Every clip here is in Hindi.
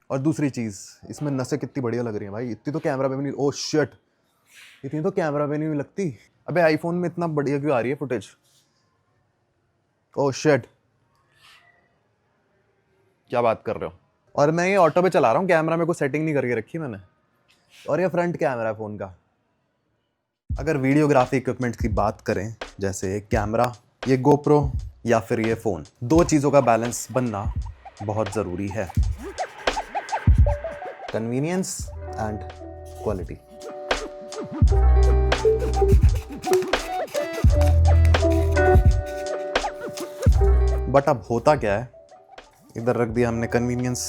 और दूसरी चीज़, इसमें नसें कितनी बढ़िया लग रही हैं भाई, इतनी तो कैमरा में भी नहीं। ओह शिट, इतनी तो कैमरा में नहीं लगती। अबे आईफोन में इतना बढ़िया क्यों आ रही है फुटेज? ओह शिट, क्या बात कर रहे हो? और मैं ये ऑटो पे चला रहा हूँ, कैमरा में कोई सेटिंग नहीं करके रखी मैंने। और ये फ्रंट कैमरा है फ़ोन का। अगर वीडियोग्राफी इक्विपमेंट्स की बात करें, जैसे कैमरा, ये गोप्रो या फिर ये फ़ोन, दो चीज़ों का बैलेंस बनना बहुत ज़रूरी है, कन्वीनियंस एंड क्वालिटी। बट अब होता क्या है, इधर रख दिया हमने कन्वीनियंस,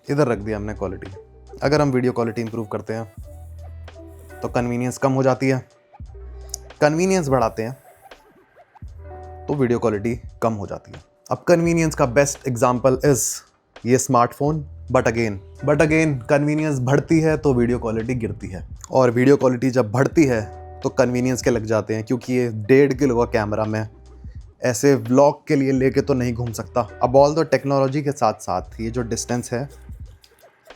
इधर रख दिया हमने क्वालिटी। अगर हम वीडियो क्वालिटी इंप्रूव करते हैं तो कन्वीनियंस कम हो जाती है, कन्वीनियंस बढ़ाते हैं तो वीडियो क्वालिटी कम हो जाती है। अब कन्वीनियंस का बेस्ट एग्जांपल इज ये स्मार्टफोन। बट अगेन कन्वीनियंस बढ़ती है तो वीडियो क्वालिटी गिरती है, और वीडियो क्वालिटी जब बढ़ती है तो कन्वीनियंस के लग जाते हैं, क्योंकि ये 1.5 किलो का कैमरा मैं ऐसे व्लॉग के लिए लेके तो नहीं घूम सकता। अब ऑल दो टेक्नोलॉजी के साथ साथ ये जो डिस्टेंस है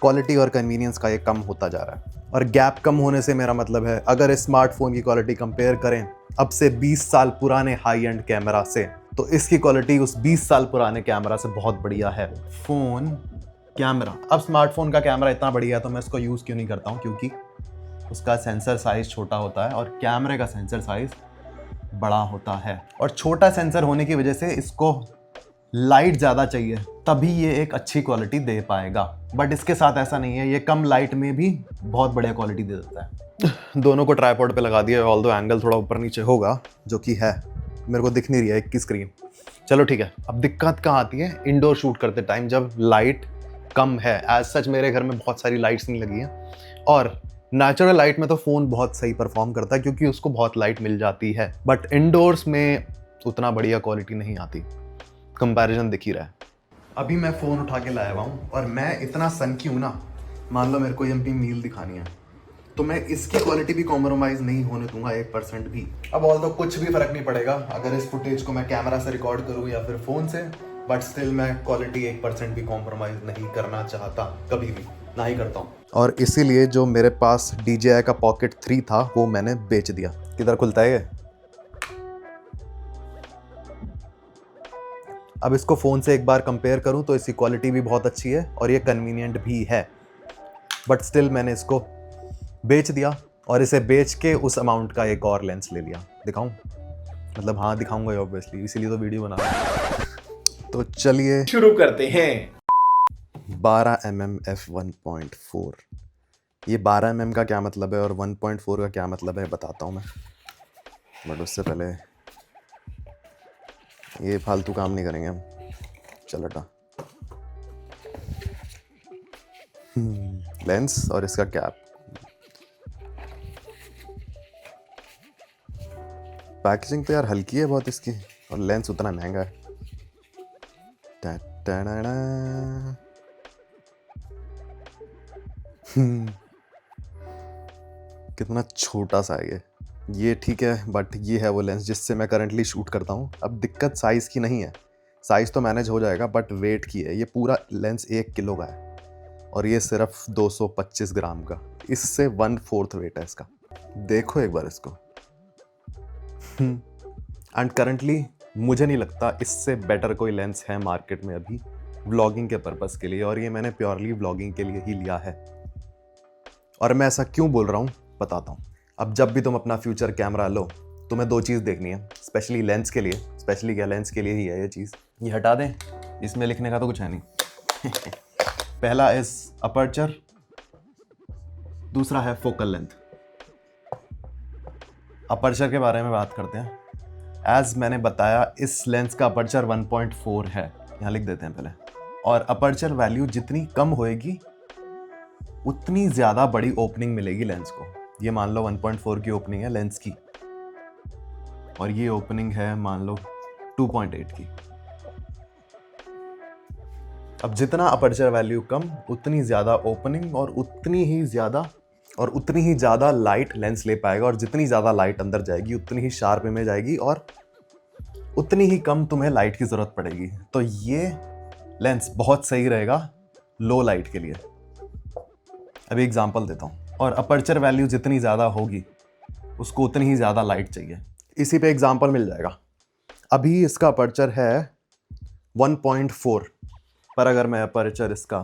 क्वालिटी और कन्वीनियंस का, ये कम होता जा रहा है। और गैप कम होने से मेरा मतलब है, अगर इस स्मार्टफोन की क्वालिटी कंपेयर करें अब से 20 साल पुराने हाई एंड कैमरा से, तो इसकी क्वालिटी उस 20 साल पुराने कैमरा से बहुत बढ़िया है। फ़ोन, कैमरा, अब स्मार्टफोन का कैमरा इतना बढ़िया है तो मैं इसको यूज़ क्यों नहीं करता हूँ? क्योंकि उसका सेंसर साइज़ छोटा होता है और कैमरे का सेंसर साइज़ बड़ा होता है, और छोटा सेंसर होने की वजह से इसको लाइट ज़्यादा चाहिए, तभी ये एक अच्छी क्वालिटी दे पाएगा। बट इसके साथ ऐसा नहीं है, ये कम लाइट में भी बहुत बढ़िया क्वालिटी दे देता है। दोनों को ट्राइपॉड पे लगा दिया, ऑल्दो एंगल थोड़ा ऊपर नीचे होगा, जो कि है, मेरे को दिख नहीं रही है एक की स्क्रीन। चलो ठीक है। अब दिक्कत कहाँ आती है? इंडोर शूट करते टाइम जब लाइट कम है। एज सच मेरे घर में बहुत सारी लाइट्स नहीं लगी हैं, और नेचुरल लाइट में तो फ़ोन बहुत सही परफॉर्म करता है क्योंकि उसको बहुत लाइट मिल जाती है, बट इंडोर्स में उतना बढ़िया क्वालिटी नहीं आती। कंपैरिजन दिख ही रहा है। अभी मैं फ़ोन उठा के लाया हुआ हूँ और मैं इतना सनकी हूँ ना, मान लो मेरे को ये अपनी मील दिखानी है तो मैं इसकी क्वालिटी भी कॉम्प्रोमाइज़ नहीं होने दूंगा 1% भी। अब ऑल तो कुछ भी फ़र्क नहीं पड़ेगा अगर इस फुटेज को मैं कैमरा से रिकॉर्ड करूँ या फिर फ़ोन से, बट स्टिल मैं क्वालिटी 1% भी कॉम्प्रोमाइज़ नहीं करना चाहता, कभी भी ना ही करता हूँ। और इसीलिए जो मेरे पास DJI का पॉकेट 3 था वो मैंने बेच दिया। किधर खुलता है ये? अब इसको फ़ोन से एक बार कंपेयर करूं तो इसकी क्वालिटी भी बहुत अच्छी है और ये कन्वीनियंट भी है, बट स्टिल मैंने इसको बेच दिया, और इसे बेच के उस अमाउंट का एक और लेंस ले लिया। दिखाऊं? मतलब हाँ दिखाऊंगा ऑब्वियसली, इसीलिए तो वीडियो बना रहा हूं। तो चलिए शुरू करते हैं। 12mm f1.4। ये 12mm का क्या मतलब है और 1.4 का क्या मतलब है बताता हूँ मैं, बट उससे पहले ये फालतू काम नहीं करेंगे हम। चलो टा लेंस और इसका कैप। पैकेजिंग तो यार हल्की है बहुत इसकी, और लेंस उतना महंगा है। कितना छोटा सा है ये ठीक है, बट ये है वो लेंस जिससे मैं करंटली शूट करता हूँ। अब दिक्कत साइज़ की नहीं है, साइज़ तो मैनेज हो जाएगा, बट वेट की है। ये पूरा लेंस 1 किलो का है और ये सिर्फ 225 ग्राम का, इससे 1/4 वेट है इसका। देखो एक बार इसको। एंड करंटली मुझे नहीं लगता इससे बेटर कोई लेंस है मार्केट में अभी व्लॉगिंग के पर्पस के लिए, और ये मैंने प्योरली व्लॉगिंग के लिए ही लिया है। और मैं ऐसा क्यों बोल रहा हूँ बताता हूँ। अब जब भी तुम अपना फ्यूचर कैमरा लो, तुम्हें दो चीज़ देखनी है, स्पेशली लेंस के लिए। स्पेशली क्या, लेंस के लिए ही है ये चीज़। ये हटा दें, इसमें लिखने का तो कुछ है नहीं। पहला इज अपर्चर, दूसरा है फोकल लेंथ। अपर्चर के बारे में बात करते हैं। एज मैंने बताया, इस लेंस का अपर्चर 1.4 है, यहाँ लिख देते हैं पहले। और अपर्चर वैल्यू जितनी कम होएगी उतनी ज़्यादा बड़ी ओपनिंग मिलेगी लेंस को। ये मान लो 1.4 की ओपनिंग है लेंस की, और ये ओपनिंग है मान लो 2.8 की। अब जितना अपर्चर वैल्यू कम, उतनी ज़्यादा ओपनिंग और उतनी ही ज़्यादा लाइट लेंस ले पाएगा, और जितनी ज़्यादा लाइट अंदर जाएगी उतनी ही शार्प इमेज आएगी और उतनी ही कम तुम्हें लाइट की ज़रूरत पड़ेगी। तो ये लेंस बहुत सही रहेगा लो लाइट के लिए। अभी एग्जांपल देता हूँ। और अपर्चर वैल्यू जितनी ज़्यादा होगी उसको उतनी ही ज़्यादा लाइट चाहिए। इसी पे एग्जांपल मिल जाएगा। अभी इसका अपर्चर है 1.4, पर अगर मैं अपर्चर इसका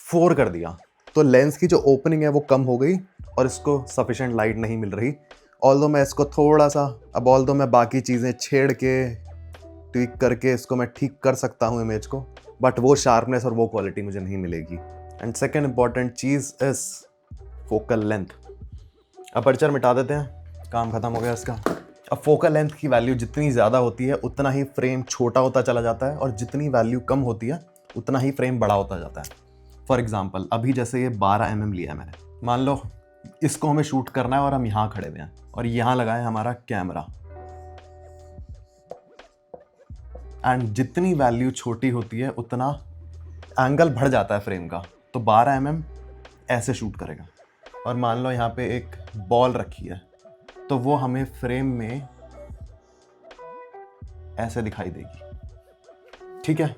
4 कर दिया तो लेंस की जो ओपनिंग है वो कम हो गई और इसको सफिशेंट लाइट नहीं मिल रही। ऑल्दो मैं इसको थोड़ा सा, अब ऑल्दो मैं बाकी चीज़ें छेड़ के ट्विक करके इसको मैं ठीक कर सकता हूँ इमेज को, बट वो शार्पनेस और वो क्वालिटी मुझे नहीं मिलेगी। And second important cheese is focal length. Aperture मिटा देते हैं, काम खत्म हो गया इसका। अब फोकल लेंथ की वैल्यू जितनी ज़्यादा होती है उतना ही फ्रेम छोटा होता चला जाता है, और जितनी वैल्यू कम होती है उतना ही फ्रेम बड़ा होता जाता है। फॉर एग्जाम्पल अभी जैसे ये 12 mm लिया है मैंने, मान लो इसको हमें शूट करना है और हम यहाँ खड़े हुए हैं और यहाँ लगा है हमारा कैमरा, एंड जितनी वैल्यू छोटी होती है उतना एंगल बढ़ जाता है फ्रेम का। तो 12 mm ऐसे शूट करेगा, और मान लो यहाँ पे एक बॉल रखी है तो वो हमें फ्रेम में ऐसे दिखाई देगी, ठीक है।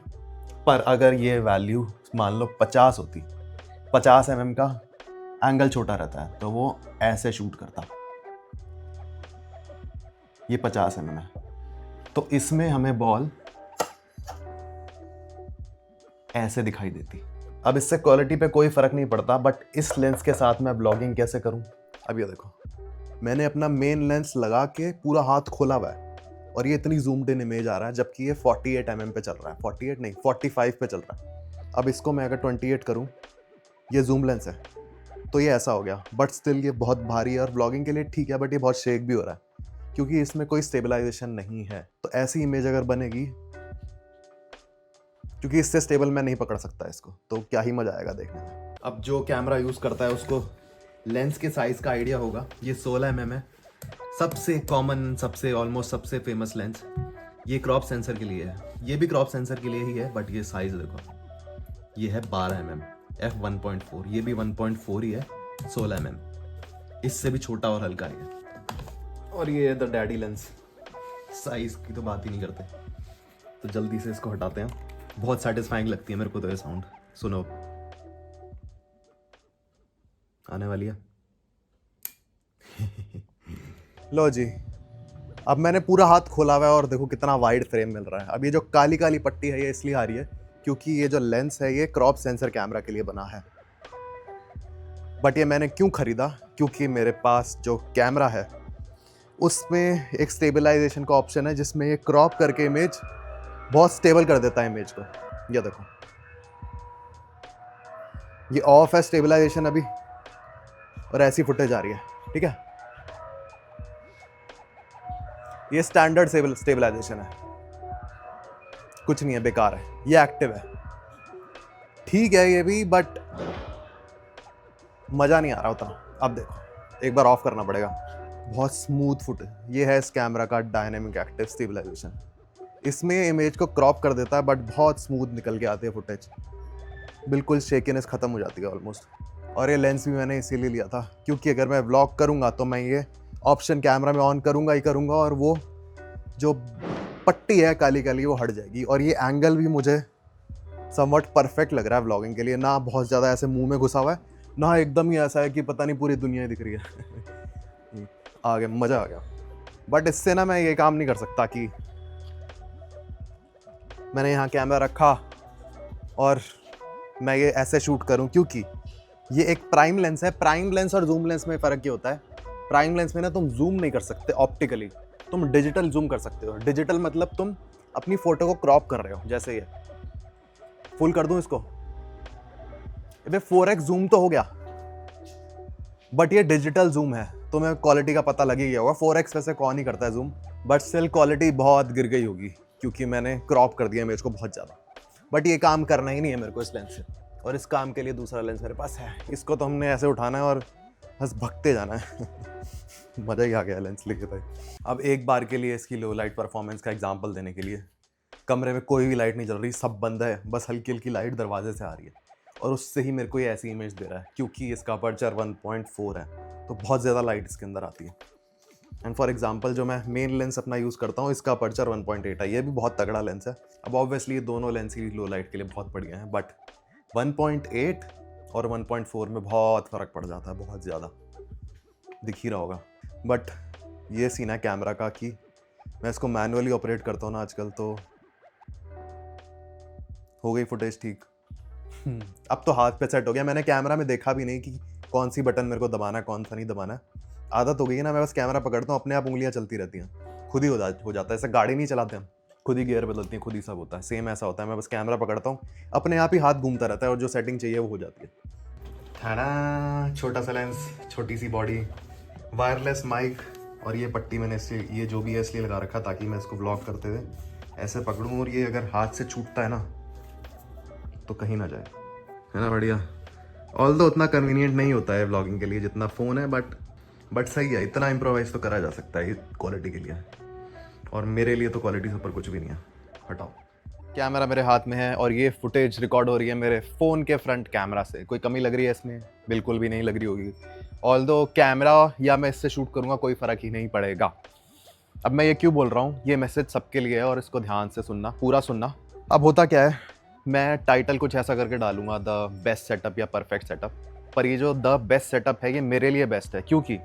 पर अगर ये वैल्यू मान लो 50 होती, 50 mm का एंगल छोटा रहता है तो वो ऐसे शूट करता। ये 50 mm है, तो इसमें हमें बॉल ऐसे दिखाई देती। अब इससे क्वालिटी पे कोई फ़र्क नहीं पड़ता, बट इस लेंस के साथ मैं ब्लॉगिंग कैसे करूं? अब ये देखो, मैंने अपना मेन लेंस लगा के पूरा हाथ खोला हुआ है और ये इतनी जूम्ड इन इमेज आ रहा है, जबकि ये 48 mm पे चल रहा है, 48 नहीं 45 पे चल रहा है। अब इसको मैं अगर 28 करूं, ये जूम लेंस है तो ये ऐसा हो गया, बट स्टिल ये बहुत भारी है और ब्लॉगिंग के लिए ठीक है, बट ये बहुत शेक भी हो रहा है क्योंकि इसमें कोई स्टेबलाइजेशन नहीं है। तो ऐसी इमेज अगर बनेगी, क्योंकि इससे स्टेबल मैं नहीं पकड़ सकता इसको, तो क्या ही मजा आएगा देखने में। अब जो कैमरा यूज़ करता है उसको लेंस के साइज़ का आइडिया होगा। ये 16 mm है, सबसे कॉमन, सबसे ऑलमोस्ट सबसे फेमस लेंस। ये क्रॉप सेंसर के लिए है, ये भी क्रॉप सेंसर के लिए ही है, बट ये साइज़ देखो, ये है 12 mm f1.4, ये भी 1.4 ही है, 16 mm, इससे भी छोटा और हल्का है। और ये है द डैडी लेंस, साइज़ की तो बात ही नहीं करते। तो जल्दी से इसको हटाते हैं, बहुत सेटिस्फाइंग लगती है मेरे को तो ये साउंड। सुनो, आने वाली है। लो जी, अब मैंने पूरा हाथ खोला हुआ है और देखो कितना वाइड फ्रेम मिल रहा है। अब ये जो काली काली पट्टी है ये इसलिए आ रही है क्योंकि ये जो लेंस है ये क्रॉप सेंसर कैमरा के लिए बना है। बट ये मैंने क्यों खरीदा? क्योंकि मेरे पास जो कैमरा है उसमें एक स्टेबलाइजेशन का ऑप्शन है जिसमें ये क्रॉप करके इमेज बहुत स्टेबल कर देता है इमेज को। ये देखो, ये ऑफ है स्टेबलाइजेशन अभी, और ऐसी फुटेज आ रही है, ठीक है। ये स्टैंडर्ड स्टेबलाइजेशन है, कुछ नहीं है, बेकार है। ये एक्टिव है, ठीक है ये भी, बट मज़ा नहीं आ रहा उतना। अब देखो, एक बार ऑफ करना पड़ेगा। बहुत स्मूथ फुटेज ये है इस कैमरा का डायनेमिक एक्टिव स्टेबलाइजेशन। इसमें इमेज को क्रॉप कर देता है बट बहुत स्मूथ निकल के आती है फुटेज, बिल्कुल शेकिनेस ख़त्म हो जाती है ऑलमोस्ट। और ये लेंस भी मैंने इसीलिए लिया था क्योंकि अगर मैं व्लॉग करूँगा तो मैं ये ऑप्शन कैमरा में ऑन करूँगा ही करूँगा, और वो जो पट्टी है काली काली वो हट जाएगी। और ये एंगल भी मुझे समवट परफेक्ट लग रहा है व्लॉगिंग के लिए, ना बहुत ज़्यादा ऐसे मुंह में घुसा हुआ है, ना एकदम ही ऐसा है कि पता नहीं पूरी दुनिया ही दिख रही है। आ गया, मज़ा आ गया। बट इससे ना मैं ये काम नहीं कर सकता कि मैंने यहाँ कैमरा रखा और मैं ये ऐसे शूट करूँ, क्योंकि ये एक प्राइम लेंस है। प्राइम लेंस और जूम लेंस में फ़र्क ये होता है, प्राइम लेंस में ना तुम जूम नहीं कर सकते ऑप्टिकली, तुम डिजिटल जूम कर सकते हो। डिजिटल मतलब तुम अपनी फ़ोटो को क्रॉप कर रहे हो, जैसे ये फुल कर दूँ इसको, ये 4x जूम तो हो गया, बट ये डिजिटल जूम है, तुम्हें क्वालिटी का पता लग ही गया होगा। 4x वैसे कौन ही करता है जूम, बट स्टिल क्वालिटी बहुत गिर गई होगी क्योंकि मैंने क्रॉप कर दिया इमेज को बहुत ज़्यादा। बट ये काम करना ही नहीं है मेरे को इस लेंस से, और इस काम के लिए दूसरा लेंस मेरे पास है। इसको तो हमने ऐसे उठाना है और बस भगते जाना है। मज़ा ही आ गया लेंस लेके भाई। अब एक बार के लिए इसकी लो लाइट परफॉर्मेंस का एग्जांपल देने के लिए, कमरे में कोई भी लाइट नहीं जल रही, सब बंद है, बस हल्की हल्की लाइट दरवाजे से आ रही है, और उससे ही मेरे को ये ऐसी इमेज दे रहा है क्योंकि इसका अपर्चर 1.4 है, तो बहुत ज़्यादा लाइट इसके अंदर आती है। एंड फॉर एग्जांपल जो मैं मेन लेंस अपना यूज़ करता हूँ, इसका अपर्चर 1.8 है, ये भी बहुत तगड़ा लेंस है। अब ऑब्वियसली ये दोनों लेंस ही लो लाइट के लिए बहुत बढ़िया हैं, बट 1.8 और 1.4 में बहुत फ़र्क पड़ जाता है, बहुत ज़्यादा, दिख ही रहा होगा। बट ये सीन है कैमरा का कि मैं इसको मैनुअली ऑपरेट करता हूँ ना आजकल, तो हो गई फुटेज ठीक। अब तो हाथ पे सेट हो गया, मैंने कैमरा में देखा भी नहीं कि कौन सी बटन मेरे को दबाना है, कौन सा नहीं दबाना है। आदत हो गई है ना, मैं बस कैमरा पकड़ता हूँ, अपने आप उंगलियां चलती रहती हैं, खुद ही हो जाता है। ऐसे गाड़ी नहीं चलाते हम, खुद ही गियर बदलती हैं, खुद ही सब होता है, सेम ऐसा होता है। मैं बस कैमरा पकड़ता हूँ, अपने आप ही हाथ घूमता रहता है और जो सेटिंग चाहिए वो हो जाती है। ठाड़ा, छोटा सा लेंस, छोटी सी बॉडी, वायरलेस माइक, और ये पट्टी मैंने इससे, ये जो भी है इसलिए लगा रखा ताकि मैं इसको व्लॉग करते हुए ऐसे पकड़ूँ और ये अगर हाथ से छूटता है ना तो कहीं ना जाए, है ना। बढ़िया। ऑल्दो उतना कन्वीनियंट नहीं होता है व्लॉगिंग के लिए जितना फ़ोन है, बट सही है, इतना इम्प्रोवाइज़ तो करा जा सकता है क्वालिटी के लिए, और मेरे लिए तो क्वालिटी से ऊपर कुछ भी नहीं है। हटाओ। कैमरा मेरे हाथ में है और ये फुटेज रिकॉर्ड हो रही है मेरे फ़ोन के फ्रंट कैमरा से। कोई कमी लग रही है इसमें? बिल्कुल भी नहीं लग रही होगी। ऑल्दो कैमरा या मैं इससे शूट करूँगा कोई फ़र्क ही नहीं पड़ेगा। अब मैं ये क्यों बोल रहा हूँ, ये मैसेज सबके लिए है और इसको ध्यान से सुनना, पूरा सुनना। अब होता क्या है, मैं टाइटल कुछ ऐसा करके डालूंगा, द बेस्ट सेटअप या परफेक्ट सेटअप, पर ये जो द बेस्ट सेटअप है ये मेरे लिए बेस्ट है, क्योंकि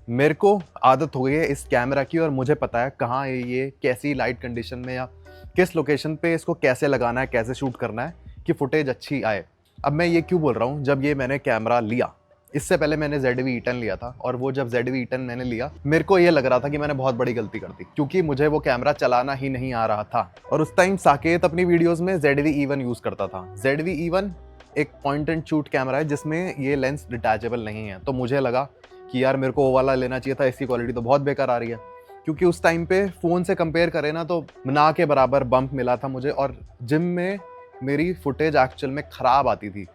मेरे को आदत हो गई है इस कैमरा की और मुझे पता है कहाँ है ये, कैसी लाइट कंडीशन में या किस लोकेशन पे इसको कैसे लगाना है, कैसे शूट करना है कि फुटेज अच्छी आए। अब मैं ये क्यों बोल रहा हूँ, जब ये मैंने कैमरा लिया, इससे पहले मैंने ZV-E10 लिया था, और वो जब ZV-E10 मैंने लिया, मेरे को ये लग रहा था कि मैंने बहुत बड़ी गलती कर दी, क्योंकि मुझे वो कैमरा चलाना ही नहीं आ रहा था। और उस टाइम साकेत अपनी वीडियोस में ZV-E1 यूज़ करता था। ZV-E1 एक पॉइंट एंड शूट कैमरा है जिसमें ये लेंस डिटैचेबल नहीं है, तो मुझे लगा कि यार मेरे को वो वाला लेना चाहिए था, इसकी क्वालिटी तो बहुत बेकार आ रही है। क्योंकि उस टाइम पे फ़ोन से कंपेयर करें ना तो ना के बराबर बम्प मिला था मुझे, और जिम में मेरी फुटेज एक्चुअल में ख़राब आती थी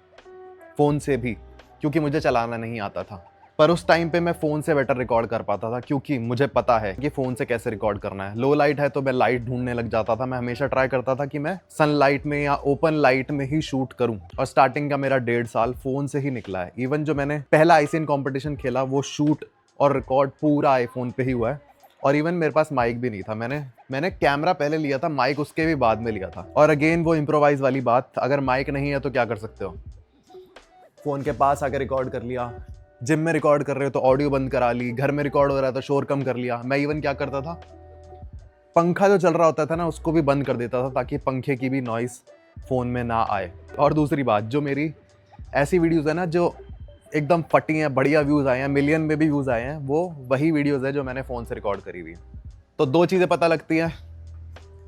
फ़ोन से भी, क्योंकि मुझे चलाना नहीं आता था। पर उस टाइम पे मैं फ़ोन से बेटर रिकॉर्ड कर पाता था, क्योंकि मुझे पता है कि फ़ोन से कैसे रिकॉर्ड करना है। लो लाइट है तो मैं लाइट ढूंढने लग जाता था, मैं हमेशा ट्राई करता था कि मैं सनलाइट में या ओपन लाइट में ही शूट करूं। और स्टार्टिंग का मेरा 1.5 साल फ़ोन से ही निकला है। इवन जो मैंने पहला आईसीएन कॉम्पिटिशन खेला वो शूट और रिकॉर्ड पूरा आईफोन पे ही हुआ है। और इवन मेरे पास माइक भी नहीं था, मैंने कैमरा पहले लिया था, माइक उसके भी बाद में लिया था। और अगेन वो इम्प्रोवाइज वाली बात, अगर माइक नहीं है तो क्या कर सकते हो, फ़ोन के पास आकर रिकॉर्ड कर लिया, जिम में रिकॉर्ड कर रहे हो तो ऑडियो बंद करा ली, घर में रिकॉर्ड हो रहा है तो शोर कम कर लिया। मैं इवन क्या करता था, पंखा जो चल रहा होता था ना उसको भी बंद कर देता था ताकि पंखे की भी नॉइस फ़ोन में ना आए। और दूसरी बात, जो मेरी ऐसी वीडियोज़ है ना जो एकदम फटी हैं, बढ़िया व्यूज़ आए हैं, मिलियन में भी व्यूज़ आए हैं, वो वही वीडियोज़ है जो मैंने फ़ोन से रिकॉर्ड करी हुई है। तो 2 चीज़ें पता लगती हैं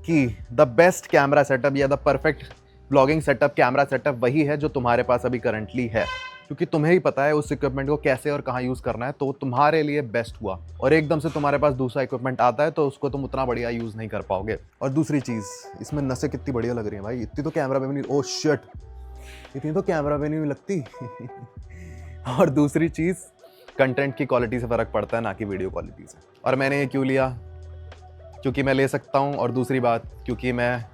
कि द बेस्ट कैमरा सेटअप या the perfect blogging setup, camera setup वही है जो तुम्हारे पास अभी करंटली है, क्योंकि तुम्हें ही पता है उस इक्विपमेंट को कैसे और कहाँ यूज़ करना है, तो तुम्हारे लिए बेस्ट हुआ। और एकदम से तुम्हारे पास दूसरा इक्विपमेंट आता है तो उसको तुम उतना बढ़िया यूज़ नहीं कर पाओगे। और दूसरी चीज़, इसमें नसें कितनी बढ़िया लग रही हैं भाई, इतनी तो कैमरा में भी नहीं, ओह शिट, इतनी तो कैमरा में नहीं लगती। और दूसरी चीज़, कंटेंट की क्वालिटी से फ़र्क पड़ता है, ना कि वीडियो क्वालिटी से। और मैंने ये क्यों लिया, क्योंकि मैं ले सकता हूँ, और दूसरी बात क्योंकि मैं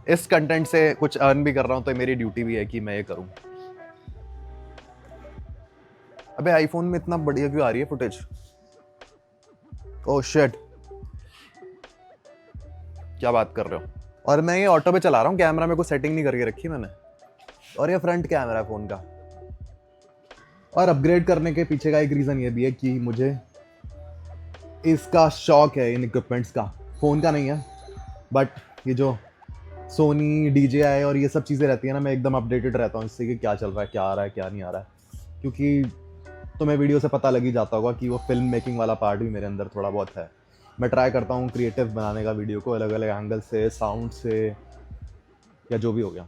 इस कंटेंट से कुछ अर्न भी कर रहा हूँ, तो मेरी ड्यूटी भी है कि मैं ये करूँ। अबे आईफोन में इतना बढ़िया क्यों आ रही है फुटेज? ओह शिट, क्या बात कर रहे हो? और मैं ये ऑटो पे चला रहा हूँ, कैमरा में कोई सेटिंग नहीं करके रखी मैंने, और ये फ्रंट कैमरा है फ़ोन का। और अपग्रेड करने के पीछे का एक रीज़न ये भी है कि मुझे इसका शौक है, इन इक्विपमेंट्स का, फ़ोन का नहीं है। बट ये जो सोनी DJI और ये सब चीज़ें रहती है ना, मैं एकदम अपडेटेड रहता हूँ इससे कि क्या चल रहा है, क्या आ रहा है, क्या नहीं आ रहा है। क्योंकि तुम्हें वीडियो से पता लग ही जाता होगा कि वो फिल्म मेकिंग वाला पार्ट भी मेरे अंदर थोड़ा बहुत है। मैं ट्राई करता हूँ क्रिएटिव बनाने का वीडियो को, अलग अलग एंगल से, साउंड से, या जो भी हो गया।